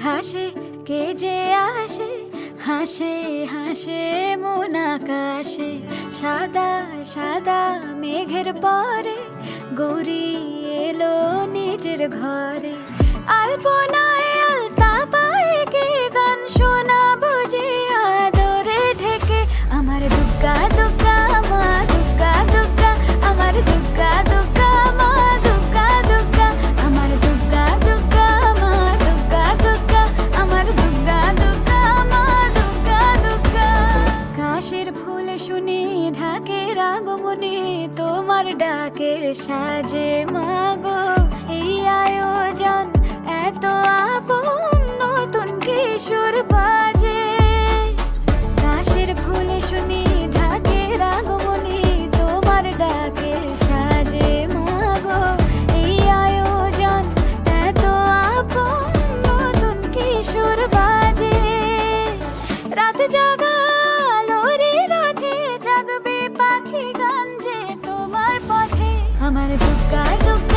ঘাসে কে যে আসে, হাসে হাসে মন আকাশে। সাদা সাদা মেঘের পরে গৌরী এলো নিজের ঘরে। আলপনায় আলতা পায়ে কে গান শোনাবো যে আদরে ঢেকে। আমার দুগ্গা দুগ্গা মা দুগ্গা দুগ্গা, আমার দুগ্গা দুগ্গা মা দুগ্গা দুগ্গা, আমার দুগ্গা দুগ্গা মা দুগ্গা দুগ্গা, আমার দুগ্গা দুগ্গা মা দুগ্গা দুগ্গা। কাশের ফুল শুনি ঢাকের আগমনে, তোমার ডাকের সাজে মাগো এই আয়োজন এত আপন, নতুন কিশোর বাজে। কাশের ফুল শুনি ঢাকের আগমনে, তোমার ডাকের সাজে মাগো এই আয়োজন এত আপন, নতুন কিশোর বাজে। রাত জাগা আলোরে রথে জাগবে পাখি গান যে তোমার পথে। আমার দুগ্গা দুগ্গা